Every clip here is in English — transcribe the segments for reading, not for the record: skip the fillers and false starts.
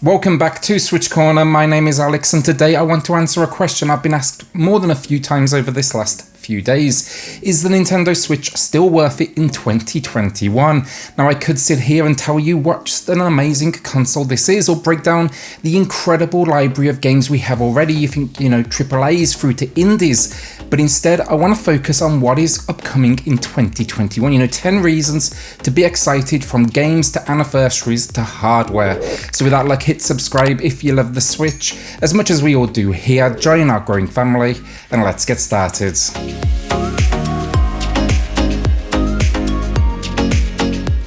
Welcome back to SwitchCorner. My name is Alex, and today I want to answer a question I've been asked more than a few times over this last few days. Is the Nintendo Switch still worth it in 2021? Now, I could sit here and tell you what an amazing console this is, or break down the incredible library of games we have already. You think, AAAs through to indies. But instead, I want to focus on what is upcoming in 2021. 10 reasons to be excited, from games to anniversaries to hardware. So with that, hit subscribe if you love the Switch as much as we all do here. Join our growing family, and let's get started.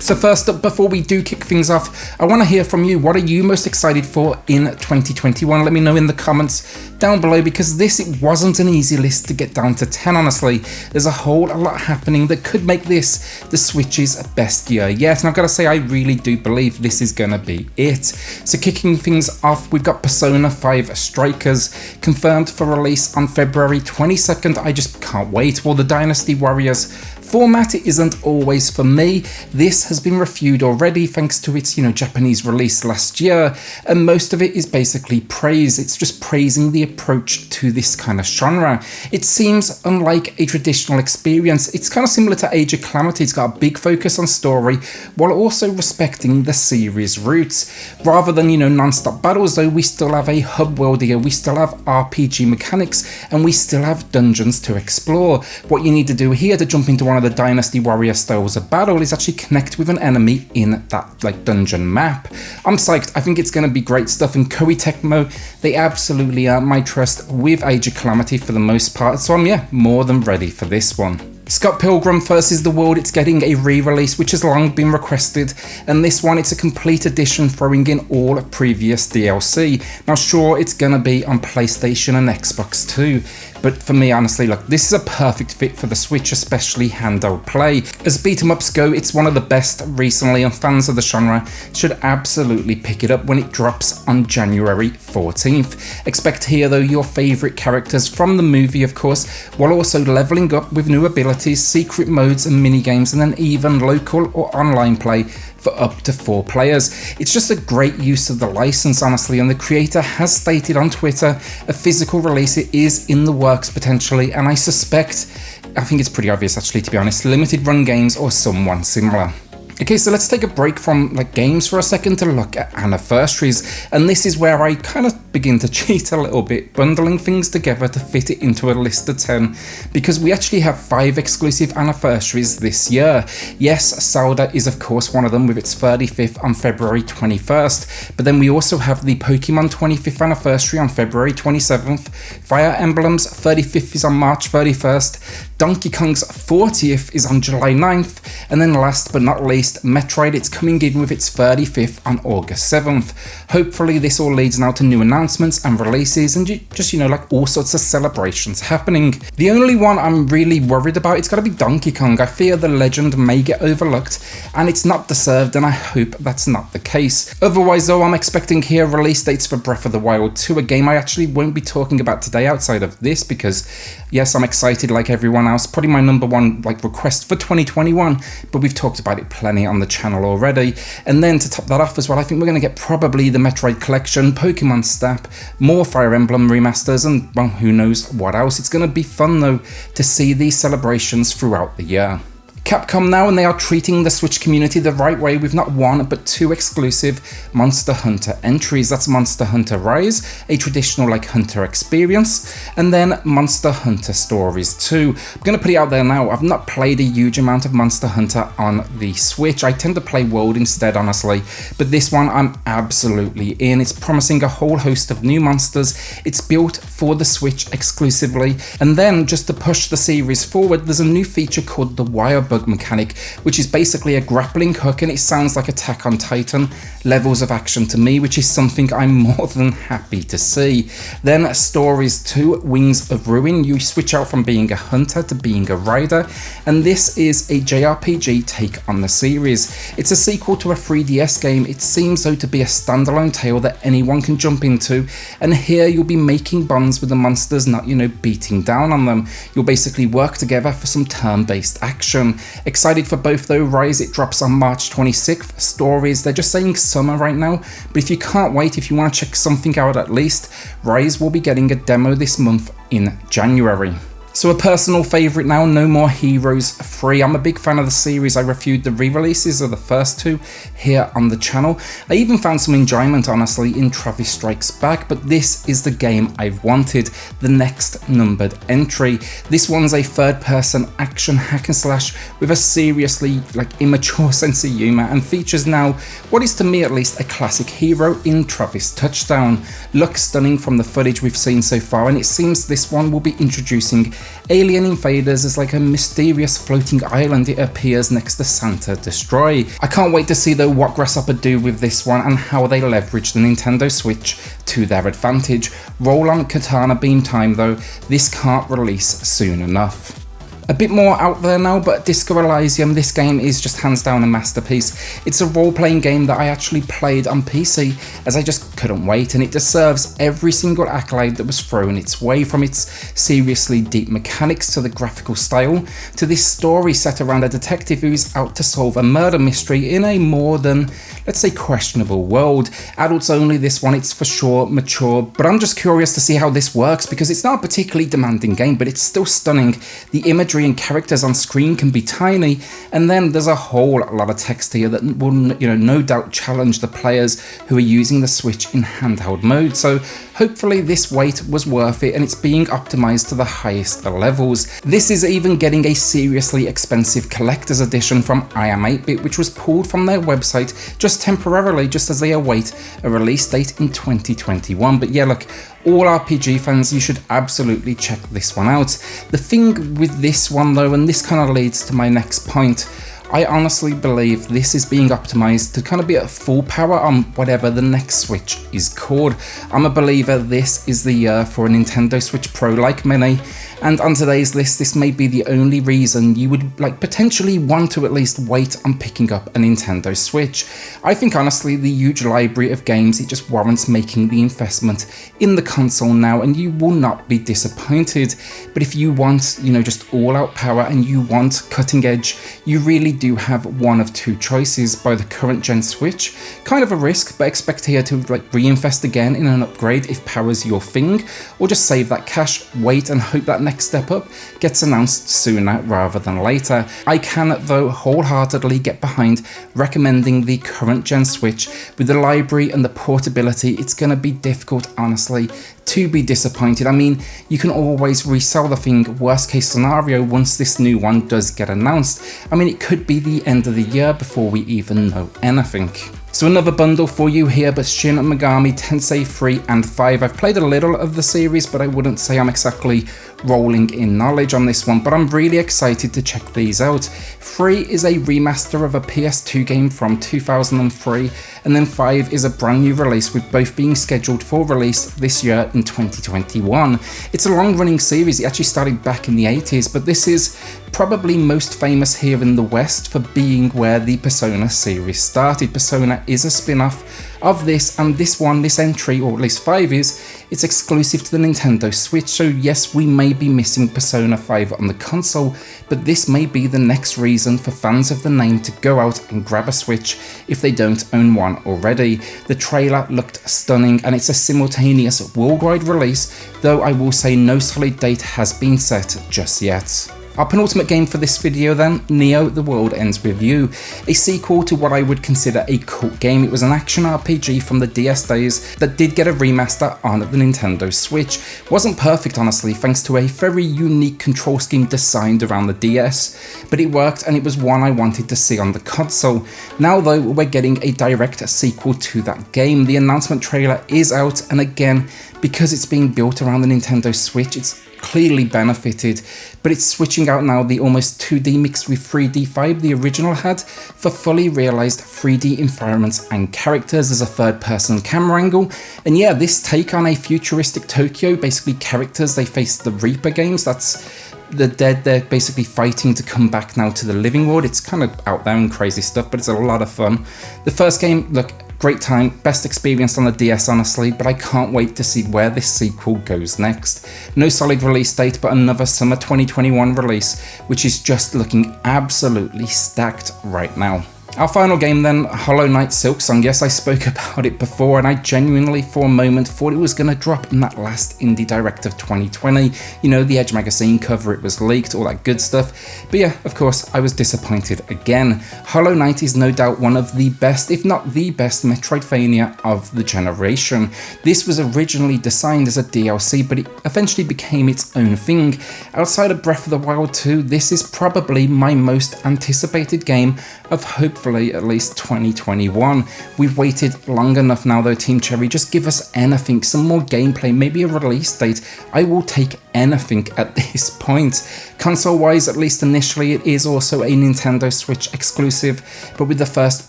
So first up, before we do kick things off, I want to hear from you. What are you most excited for in 2021? Let me know in the comments down below, because it wasn't an easy list to get down to 10, honestly. There's a whole lot happening that could make this the Switch's best year yet, and I've got to say, I really do believe this is going to be it. So kicking things off, we've got Persona 5 Strikers, confirmed for release on February 22nd. I just can't wait. Well, the Dynasty Warriors format isn't always for me. This has been reviewed already thanks to its Japanese release last year, and most of it is basically praise. It's just praising the approach to this kind of genre. It seems unlike a traditional experience. It's kind of similar to Age of Calamity. It's got a big focus on story while also respecting the series roots. Rather than non-stop battles though, we still have a hub world here, we still have RPG mechanics, and we still have dungeons to explore. What you need to do here to jump into one of the Dynasty Warrior styles of battle is actually connect with an enemy in that dungeon map. I'm psyched. I think it's going to be great stuff, and Koei Tecmo, they absolutely are my trust with Age of Calamity for the most part, so I'm more than ready for this one. Scott Pilgrim vs. the World, it's getting a re-release which has long been requested, and this one, it's a complete edition throwing in all previous DLC. Now sure, it's gonna be on PlayStation and Xbox too, but for me honestly, this is a perfect fit for the Switch, especially handheld play. As beat-em-ups go, it's one of the best recently, and fans of the genre should absolutely pick it up when it drops on January 14th. Expect here though your favourite characters from the movie, of course, while also levelling up with new abilities, secret modes and minigames, and then even local or online play for up to 4 players. It's just a great use of the license, honestly, and the creator has stated on Twitter a physical release is in the works potentially, and I think it's pretty obvious actually, to be honest, limited run games or someone similar. Okay, so let's take a break from games for a second to look at anniversaries, and this is where I kind of begin to cheat a little bit, bundling things together to fit it into a list of 10, because we actually have 5 exclusive anniversaries this year. Yes, Zelda is of course one of them with its 35th on February 21st, but then we also have the Pokemon 25th anniversary on February 27th, Fire Emblem's 35th is on March 31st, Donkey Kong's 40th is on July 9th, and then last but not least, Metroid, it's coming in with its 35th on August 7th. Hopefully this all leads now to new announcements and releases, and just all sorts of celebrations happening. The only one I'm really worried about, it's got to be Donkey Kong. I fear the legend may get overlooked, and it's not deserved, and I hope that's not the case. Otherwise though, I'm expecting here release dates for Breath of the Wild 2, a game I actually won't be talking about today outside of this, because yes, I'm excited like everyone else, probably my number one request for 2021, but we've talked about it plenty on the channel already. And then to top that off as well, I think we're going to get probably the Metroid Collection, Pokemon Snap, more Fire Emblem remasters, and well, who knows what else. It's going to be fun though to see these celebrations throughout the year. Capcom now, and they are treating the Switch community the right way with not 1 but 2 exclusive Monster Hunter entries. That's Monster Hunter Rise, a traditional hunter experience, and then Monster Hunter Stories 2. I'm going to put it out there now, I've not played a huge amount of Monster Hunter on the Switch. I tend to play World instead, honestly, but this one I'm absolutely in. It's promising a whole host of new monsters. It's built for the Switch exclusively, and then just to push the series forward, there's a new feature called the Wire Bug mechanic, which is basically a grappling hook, and it sounds like Attack on Titan levels of action to me, which is something I'm more than happy to see. Then Stories 2, Wings of Ruin, you switch out from being a hunter to being a rider, and this is a JRPG take on the series. It's a sequel to a 3DS game. It seems though to be a standalone tale that anyone can jump into, and here you'll be making bonds with the monsters, not beating down on them. You'll basically work together for some turn-based action. Excited for both though. Rise, it drops on March 26th. Stories, they're just saying summer right now, but if you can't wait, if you want to check something out at least, Rise will be getting a demo this month in January. So a personal favourite now, No More Heroes 3. I'm a big fan of the series. I reviewed the re-releases of the first two here on the channel. I even found some enjoyment, honestly, in Travis Strikes Back, but this is the game I've wanted, the next numbered entry. This one's a third-person action hack and slash with a seriously, immature sense of humour, and features now what is, to me at least, a classic hero in Travis Touchdown. Looks stunning from the footage we've seen so far, and it seems this one will be introducing alien invaders as like a mysterious floating island it appears next to Santa Destroy. I can't wait to see though what Grasshopper do with this one and how they leverage the Nintendo Switch to their advantage. Roll on Katana Beam time though, this can't release soon enough. A bit more out there now, but Disco Elysium, this game is just hands down a masterpiece. It's a role-playing game that I actually played on PC as I just couldn't wait, and it deserves every single accolade that was thrown its way, from its seriously deep mechanics to the graphical style to this story set around a detective who's out to solve a murder mystery in a more than, let's say, questionable world. Adults only this one, it's for sure mature, but I'm just curious to see how this works because it's not a particularly demanding game, but it's still stunning. The imagery and characters on screen can be tiny, and then there's a whole lot of text here that will, no doubt challenge the players who are using the Switch in handheld mode. So hopefully this wait was worth it and it's being optimized to the highest levels. This is even getting a seriously expensive collector's edition from I Am 8-Bit, which was pulled from their website just temporarily, just as they await a release date in 2021. But yeah, look, all RPG fans, you should absolutely check this one out. The thing with this one though, and this kind of leads to my next point, I honestly believe this is being optimized to kind of be at full power on whatever the next Switch is called. I'm a believer this is the year for a Nintendo Switch Pro like many, and on today's list this may be the only reason you would potentially want to at least wait on picking up a Nintendo Switch. I think honestly the huge library of games, it just warrants making the investment in the console now, and you will not be disappointed. But if you want, just all out power and you want cutting edge, you really do have one of two choices. By the current gen Switch, kind of a risk, but expect here to reinvest again in an upgrade if power's your thing, or just save that cash, wait and hope that next step up gets announced sooner rather than later. I can though wholeheartedly get behind recommending the current gen Switch. With the library and the portability, it's going to be difficult honestly to be disappointed. I mean, you can always resell the thing, worst case scenario, once this new one does get announced. I mean, it could be the end of the year before we even know anything. So another bundle for you here, but Shin Megami Tensei 3 and 5. I've played a little of the series, but I wouldn't say I'm exactly rolling in knowledge on this one, but I'm really excited to check these out. 3 is a remaster of a PS2 game from 2003, and then 5 is a brand new release, with both being scheduled for release this year in 2021. It's a long-running series. It actually started back in the 80s, but this is probably most famous here in the West for being where the Persona series started. Persona is a spin-off of this, and this entry, or at least 5 it's exclusive to the Nintendo Switch. So yes, we may be missing Persona 5 on the console, but this may be the next reason for fans of the name to go out and grab a Switch if they don't own one already. The trailer looked stunning, and it's a simultaneous worldwide release, though I will say no solid date has been set just yet. Our penultimate game for this video then, Neo The World Ends With You, a sequel to what I would consider a cult game. It was an action RPG from the DS days that did get a remaster on the Nintendo Switch. Wasn't perfect honestly, thanks to a very unique control scheme designed around the DS, but it worked and it was one I wanted to see on the console. Now though, we're getting a direct sequel to that game. The announcement trailer is out, and again, because it's being built around the Nintendo Switch, it's clearly benefited, but it's switching out now the almost 2D mixed with 3D vibe the original had for fully realized 3D environments and characters as a third-person camera angle. And yeah, this take on a futuristic Tokyo, basically characters, they face the Reaper games, that's the dead, they're basically fighting to come back now to the living world. It's kind of out there and crazy stuff, but it's a lot of fun. The first game, look, Great time, best experience on the DS honestly, but I can't wait to see where this sequel goes next. No solid release date, but another summer 2021 release, which is just looking absolutely stacked right now. Our final game then, Hollow Knight Silksong. Yes, I spoke about it before and I genuinely for a moment thought it was going to drop in that last Indie Direct of 2020. You know, the Edge magazine cover, it was leaked, all that good stuff. But yeah, of course, I was disappointed again. Hollow Knight is no doubt one of the best, if not the best, Metroidvania of the generation. This was originally designed as a DLC, but it eventually became its own thing. Outside of Breath of the Wild 2, this is probably my most anticipated game of hopefully at least 2021. We've waited long enough now though, Team Cherry. Just give us anything, some more gameplay, maybe a release date. I will take anything at this point. Console wise, at least initially, it is also a Nintendo Switch exclusive, but with the first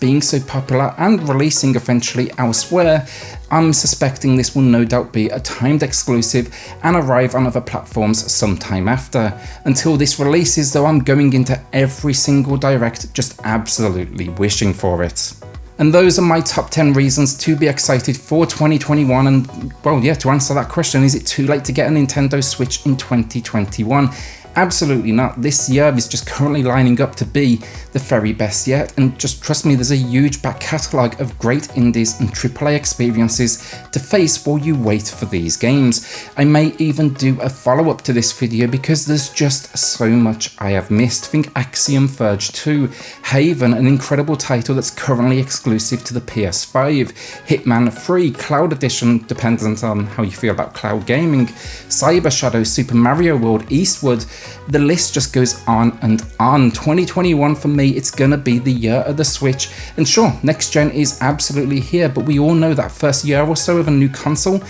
being so popular and releasing eventually elsewhere, I'm suspecting this will no doubt be a timed exclusive and arrive on other platforms sometime after. Until this releases though, I'm going into every single direct just absolutely wishing for it. And those are my top 10 reasons to be excited for 2021. And well, yeah, to answer that question, is it too late to get a Nintendo Switch in 2021? Absolutely not. This year is just currently lining up to be the very best yet, and just trust me, there's a huge back catalogue of great indies and AAA experiences to face while you wait for these games. I may even do a follow-up to this video because there's just so much I have missed. Think Axiom Verge 2, Haven, an incredible title that's currently exclusive to the PS5, Hitman 3, Cloud Edition, dependent on how you feel about cloud gaming, Cyber Shadow, Super Mario World, Eastward. The list just goes on and on. 2021 for me, it's gonna be the year of the Switch. And sure, next gen is absolutely here, but we all know that first year or so of a new console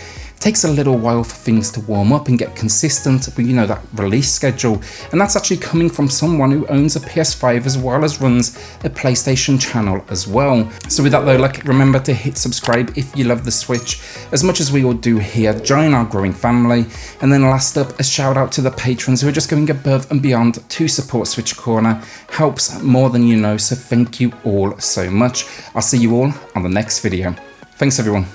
takes a little while for things to warm up and get consistent with, you know, that release schedule. And that's actually coming from someone who owns a PS5 as well as runs a PlayStation channel as well. So with that though, like, remember to hit subscribe if you love the Switch as much as we all do here. Join our growing family. And then last up, a shout out to the patrons who are just going above and beyond to support Switch Corner. Helps more than you know, so thank you all so much. I'll see you all on the next video. Thanks everyone.